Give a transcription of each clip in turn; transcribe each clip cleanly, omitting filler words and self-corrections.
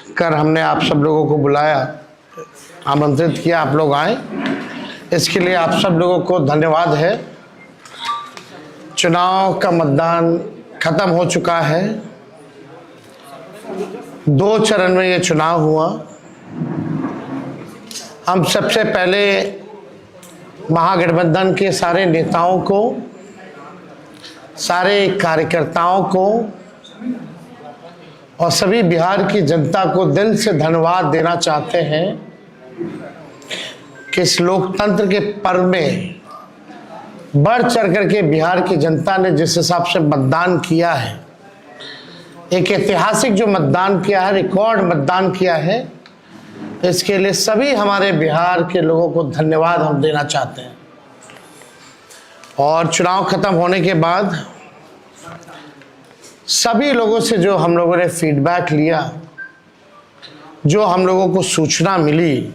कर हमने आप सब लोगों को बुलाया, आमंत्रित किया, आप लोग आए, इसके लिए आप सब लोगों को धन्यवाद है। चुनाव का मतदान खत्म हो चुका है। 2 चरण में ये चुनाव हुआ। हम सबसे पहले महागठबंधन के सारे नेताओं को, सारे कार्यकर्ताओं को और सभी बिहार की जनता को दिल से धन्यवाद देना चाहते हैं कि इस लोकतंत्र के पर्व में बढ़ चढ़ करके बिहार की जनता ने जिस हिसाब से मतदान किया है, एक ऐतिहासिक जो मतदान किया है, रिकॉर्ड मतदान किया है, इसके लिए सभी हमारे बिहार के लोगों को धन्यवाद हम देना चाहते हैं। और चुनाव खत्म होने के बाद सभी लोगों से जो हम लोगों ने फीडबैक लिया, जो हम लोगों को सूचना मिली,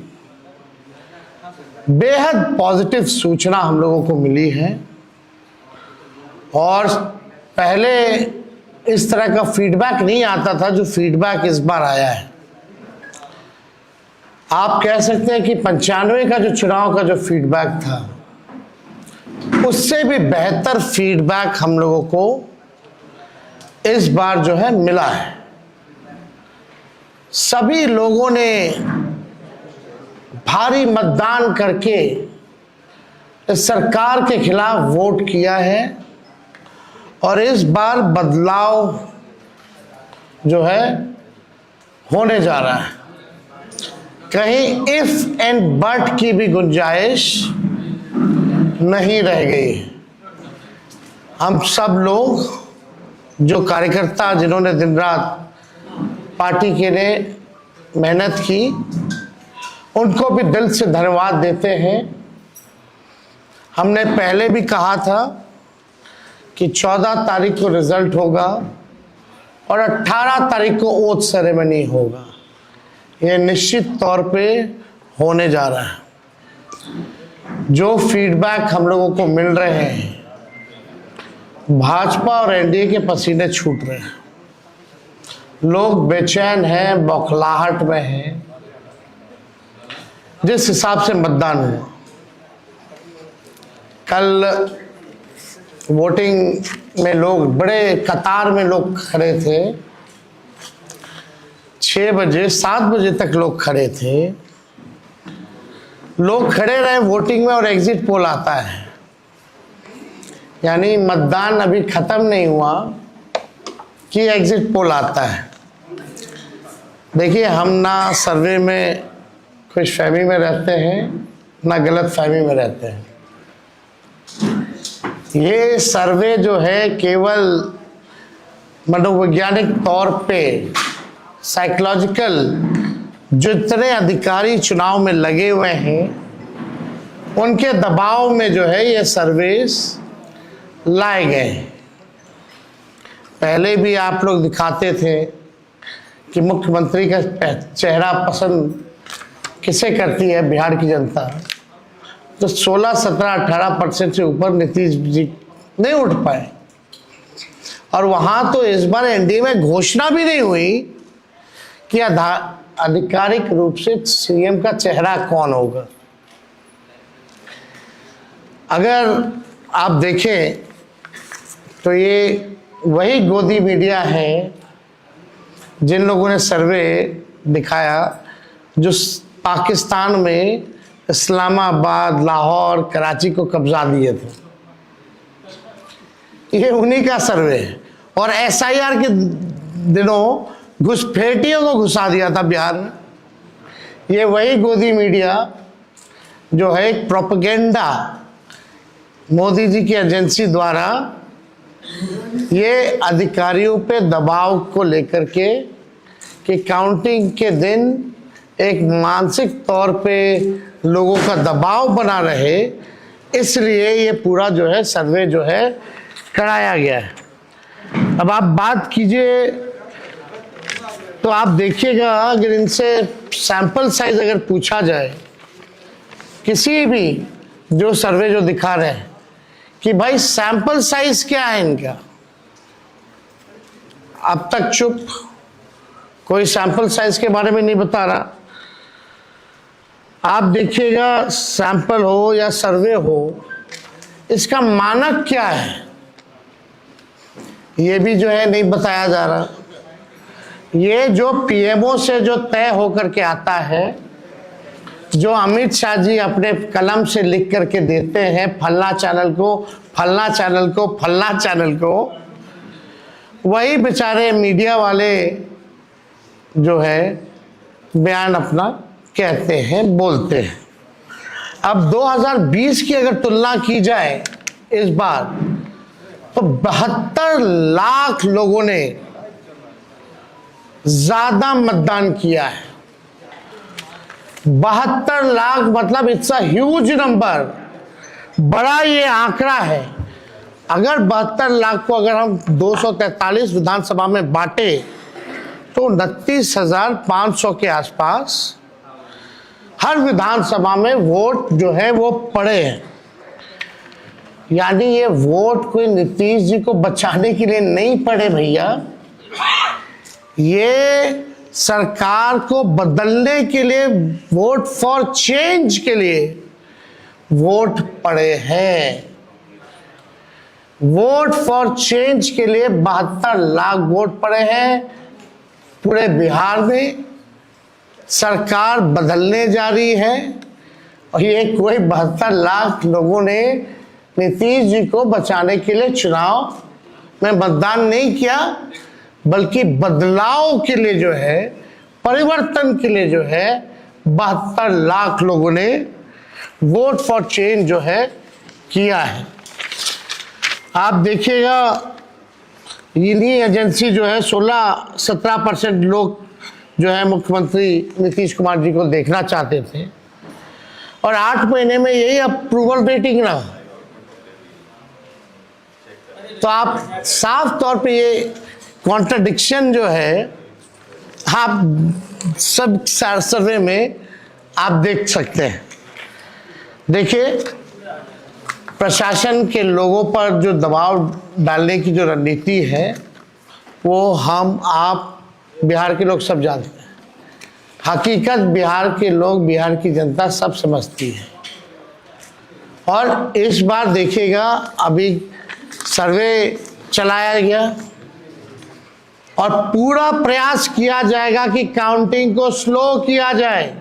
बेहद पॉजिटिव सूचना हम लोगों को मिली है। और पहले इस तरह का फीडबैक नहीं आता था जो फीडबैक इस बार आया है। आप कह सकते हैं कि 95 का जो चुनाव का जो फीडबैक था, उससे भी बेहतर फीडबैक हम लोगों को इस बार जो है मिला है। सभी लोगों ने भारी मतदान करके इस सरकार के खिलाफ वोट किया है और इस बार बदलाव जो है होने जा रहा है। कहीं इफ एंड बट की भी गुंजाइश नहीं रह गई। हम सब लोग जो कार्यकर्ता जिन्होंने दिन रात पार्टी के लिए मेहनत की, उनको भी दिल से धन्यवाद देते हैं। हमने पहले भी कहा था कि 14 तारीख को रिजल्ट होगा और 18 तारीख को ओथ सेरेमनी होगा। ये निश्चित तौर पे होने जा रहा है। जो फीडबैक हम लोगों को मिल रहे हैं, भाजपा और एनडीए के पसीने छूट रहे हैं। लोग बेचैन हैं, बौखलाहट में हैं। जिस हिसाब से मतदान हुआ, कल वोटिंग में लोग बड़े कतार में लोग खड़े थे। 6 बजे 7 बजे तक लोग खड़े थे। लोग खड़े रहे वोटिंग में और एग्जिट पोल आता है, यानी मतदान अभी खत्म नहीं हुआ कि एग्जिट पोल आता है। देखिए, हम ना सर्वे में खुशफहमी में रहते हैं, ना गलत फहमी में रहते हैं। ये सर्वे जो है केवल मनोवैज्ञानिक तौर पे, साइकोलॉजिकल, जितने अधिकारी चुनाव में लगे हुए हैं उनके दबाव में जो है ये सर्वेस लाए गए। पहले भी आप लोग दिखाते थे कि मुख्यमंत्री का चेहरा पसंद किसे करती है बिहार की जनता, तो 16, 17, 18% से ऊपर नीतीश जी नहीं उठ पाए। और वहां तो इस बार एनडीए में घोषणा भी नहीं हुई कि आधिकारिक रूप से सीएम का चेहरा कौन होगा। अगर आप देखें तो ये वही गोदी मीडिया है जिन लोगों ने सर्वे दिखाया, जो पाकिस्तान में इस्लामाबाद, लाहौर, कराची को कब्जा दिए थे। ये उन्हीं का सर्वे है। और एसआईआर के दिनों घुसपैठियों को घुसा दिया था बिहार में। ये वही गोदी मीडिया जो है एक प्रोपेगेंडा मोदी जी की एजेंसी द्वारा ये अधिकारियों पे दबाव को लेकर के कि काउंटिंग के दिन एक मानसिक तौर पे लोगों का दबाव बना रहे, इसलिए ये पूरा जो है सर्वे जो है कराया गया है। अब आप बात कीजिए तो आप देखिएगा, अगर इनसे सैंपल साइज अगर पूछा जाए, किसी भी जो सर्वे जो दिखा रहे हैं कि भाई सैंपल साइज क्या है इनका, अब तक चुप। कोई सैंपल साइज के बारे में नहीं बता रहा। आप देखिएगा, सैंपल हो या सर्वे हो, इसका मानक क्या है ये भी जो है नहीं बताया जा रहा। ये जो पीएमओ से जो तय होकर के आता है, जो अमित शाह जी अपने कलम से लिख करके देते हैं, फलना चैनल को, फलना चैनल को, फलना चैनल को, वही बेचारे मीडिया वाले जो है बयान अपना कहते हैं, बोलते हैं। अब 2020 की अगर तुलना की जाए इस बार, तो 72 लाख लोगों ने ज्यादा मतदान किया है। 72 लाख मतलब इट्स अ ह्यूज नंबर, बड़ा ये आंकड़ा है। अगर 72 लाख को अगर हम 243 विधानसभा में बांटे तो 29,500 के आसपास हर विधानसभा में वोट जो है वो पड़े हैं। यानी ये वोट कोई नीतीश जी को बचाने के लिए नहीं पड़े भैया, ये सरकार को बदलने के लिए, वोट फॉर चेंज के लिए वोट पड़े हैं। वोट फॉर चेंज के लिए 72 लाख वोट पड़े हैं। पूरे बिहार में सरकार बदलने जा रही है और ये कोई 72 लाख लोगों ने नीतीश जी को बचाने के लिए चुनाव में मतदान नहीं किया, बल्कि बदलाव के लिए जो है, परिवर्तन के लिए जो है 72 लाख लोगों ने वोट फॉर चेंज जो है किया है। आप देखिएगा, इन्हीं एजेंसी जो है 16-17% लोग जो है मुख्यमंत्री नीतीश कुमार जी को देखना चाहते थे, और 8 महीने में यही अप्रूवल रेटिंग रहा। तो आप साफ तौर पे ये कॉन्ट्रडिक्शन जो है आप सब सर्वे में आप देख सकते हैं। देखिए, प्रशासन के लोगों पर जो दबाव डालने की जो रणनीति है वो हम आप बिहार के लोग सब जानते हैं। हकीकत बिहार के लोग, बिहार की जनता सब समझती है। और इस बार देखिएगा, अभी सर्वे चलाया गया और पूरा प्रयास किया जाएगा कि काउंटिंग को स्लो किया जाए।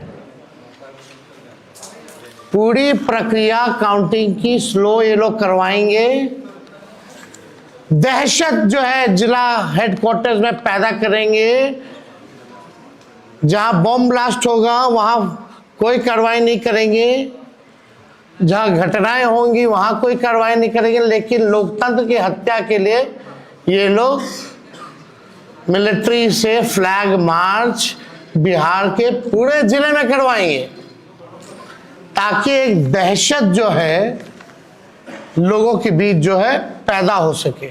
पूरी प्रक्रिया काउंटिंग की स्लो ये लोग करवाएंगे। दहशत जो है जिला हेडक्वार्टर्स में पैदा करेंगे। जहां बॉम्ब ब्लास्ट होगा वहां कोई कार्रवाई नहीं करेंगे, जहां घटनाएं होंगी वहां कोई कार्रवाई नहीं करेंगे। लेकिन लोकतंत्र की हत्या के लिए ये लोग मिलिट्री से फ्लैग मार्च बिहार के पूरे जिले में करवाएंगे, ताकि एक दहशत जो है लोगों के बीच जो है पैदा हो सके।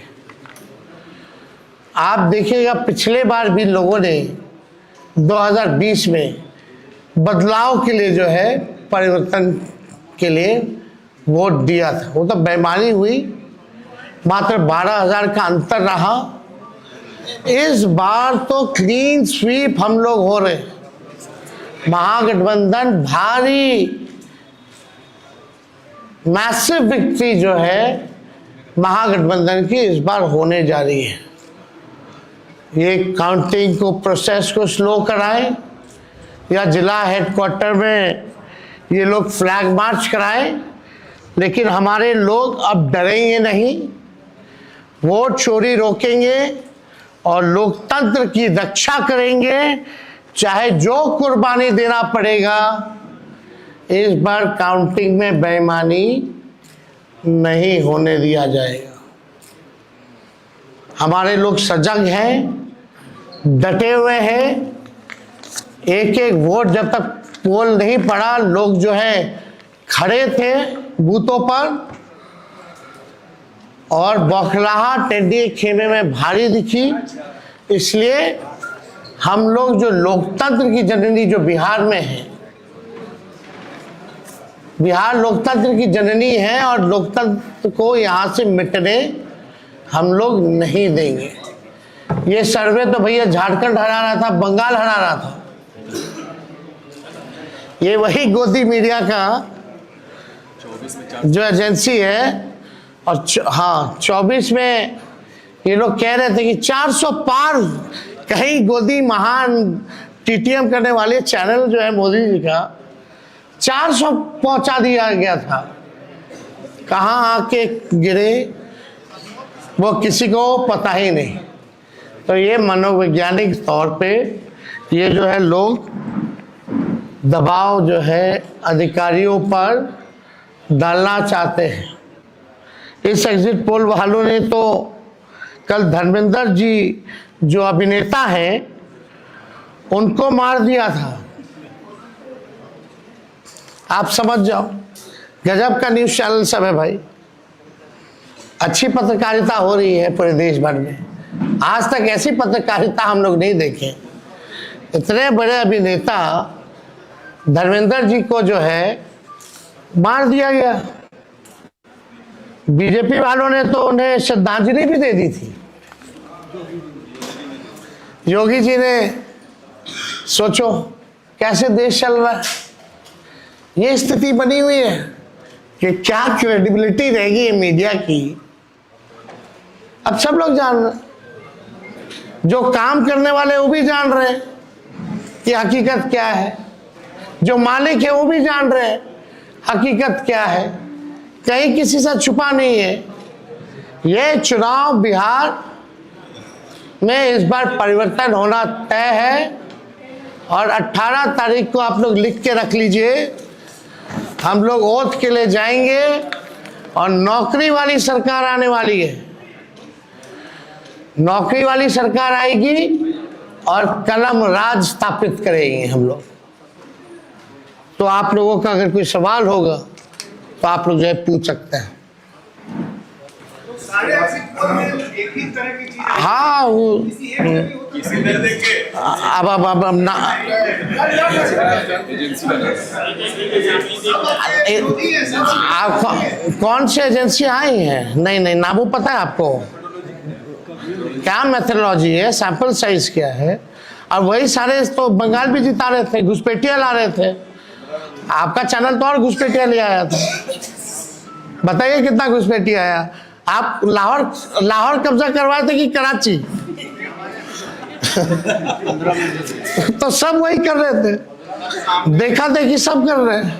आप देखिएगा, पिछले बार भी लोगों ने 2020 में बदलाव के लिए जो है, परिवर्तन के लिए वोट दिया था। वो तो बेईमानी हुई, मात्र 12,000 का अंतर रहा। इस बार तो क्लीन स्वीप हम लोग हो रहे हैं। महागठबंधन भारी मैसिव विक्ट्री जो है महागठबंधन की इस बार होने जा रही है। ये काउंटिंग को, प्रोसेस को स्लो कराएं या जिला हेडक्वार्टर में ये लोग फ्लैग मार्च कराएं, लेकिन हमारे लोग अब डरेंगे नहीं, वोट चोरी रोकेंगे और लोकतंत्र की रक्षा करेंगे, चाहे जो कुर्बानी देना पड़ेगा। इस बार काउंटिंग में बेईमानी नहीं होने दिया जाएगा। हमारे लोग सजग हैं, डटे हुए हैं। एक एक वोट जब तक पोल नहीं पड़ा, लोग जो है खड़े थे बूथों पर और बौखलाहट टेढ़ी खेमे में भारी दिखी। इसलिए हम लोग जो लोकतंत्र की जननी जो बिहार में है, बिहार लोकतंत्र की जननी है और लोकतंत्र को यहाँ से मिटने हम लोग नहीं देंगे। ये सर्वे तो भैया झारखंड हरा रहा था, बंगाल हरा रहा था। ये वही गोदी मीडिया का जो एजेंसी है, और हाँ 24 में ये लोग कह रहे थे कि 400 पार, कहीं गोदी महान टीटीएम करने वाले चैनल जो है मोदी जी का 400 पहुंचा दिया गया था। कहाँ आके गिरे वो किसी को पता ही नहीं। तो ये मनोवैज्ञानिक तौर पे ये जो है लोग दबाव जो है अधिकारियों पर डालना चाहते हैं। इस एग्जिट पोल वालों ने तो कल धर्मेंद्र जी जो अभिनेता हैं उनको मार दिया था। आप समझ जाओ, गजब का न्यूज़ चैनल सब है भाई। अच्छी पत्रकारिता हो रही है पूरे देश भर में। आज तक ऐसी पत्रकारिता हम लोग नहीं देखे। इतने बड़े अभिनेता धर्मेंद्र जी को जो है मार दिया गया। बीजेपी वालों ने तो उन्हें श्रद्धांजलि भी दे दी थी। योगी जी ने सोचो कैसे देश चल रहा है। ये स्थिति बनी हुई है कि क्या क्रेडिबिलिटी रहेगी मीडिया की। अब सब लोग जान रहे, जो काम करने वाले वो भी जान रहे हैं कि हकीकत क्या है, जो मालिक है वो भी जान रहे हैं हकीकत क्या है। कहीं किसी से छुपा नहीं है। ये चुनाव बिहार में इस बार परिवर्तन होना तय है और 18 तारीख को आप लोग लिख के रख लीजिए। हम लोग ओथ के लिए जाएंगे और नौकरी वाली सरकार आने वाली है। नौकरी वाली सरकार आएगी और कलम राज स्थापित करेंगे हम लोग। तो आप लोगों का अगर कोई सवाल होगा तो आप लोग जो है पूछ सकते हैं। हाँ वो अब ना आप कौन सी एजेंसी आई हैं? नहीं ना वो पता है आपको क्या मेथोडोलॉजी है, सैंपल साइज क्या है। और वही सारे तो बंगाल भी जिता रहे थे, घुसपैठिया ला रहे थे। आपका चैनल तो और घुसपैठिया ले आया था। बताइए कितना घुसपैठिया आया। आप लाहौर कब्जा करवाए थे कि कराची? तो सब वही कर रहे थे, देखा देखी सब कर रहे हैं।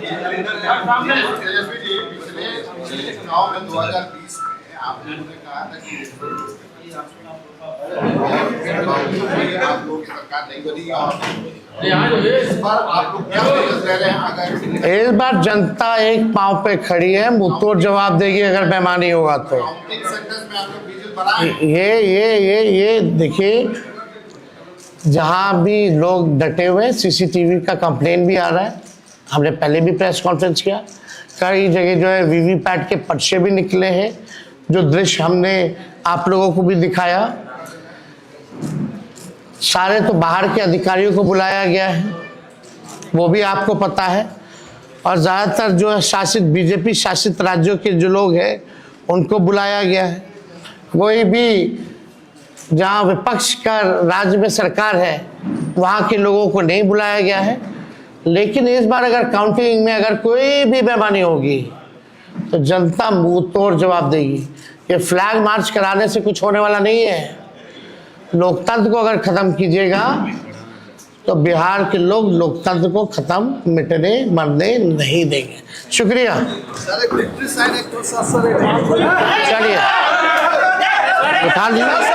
इस बार जनता एक पांव पे खड़ी है, मुंहतोड़ जवाब देगी अगर बेईमानी होगा तो। ये देखिए, जहां भी लोग डटे हुए, सीसीटीवी का कंप्लेन भी आ रहा है। हमने पहले भी प्रेस कॉन्फ्रेंस किया, कई जगह जो है वीवीपैट के पर्चे भी निकले हैं, जो दृश्य हमने आप लोगों को भी दिखाया। सारे तो बाहर के अधिकारियों को बुलाया गया है, वो भी आपको पता है। और ज़्यादातर जो है शासित बीजेपी शासित राज्यों के जो लोग हैं उनको बुलाया गया है। कोई भी जहाँ विपक्ष का राज्य में सरकार है वहाँ के लोगों को नहीं बुलाया गया है। लेकिन इस बार अगर काउंटिंग में अगर कोई भी बेईमानी होगी तो जनता मुंह तोड़ जवाब देगी। ये फ्लैग मार्च कराने से कुछ होने वाला नहीं है। लोकतंत्र को अगर खत्म कीजिएगा तो बिहार के लोग लोकतंत्र को खत्म मिटने मरने नहीं देंगे। शुक्रिया। चलिए उठा लीजिए।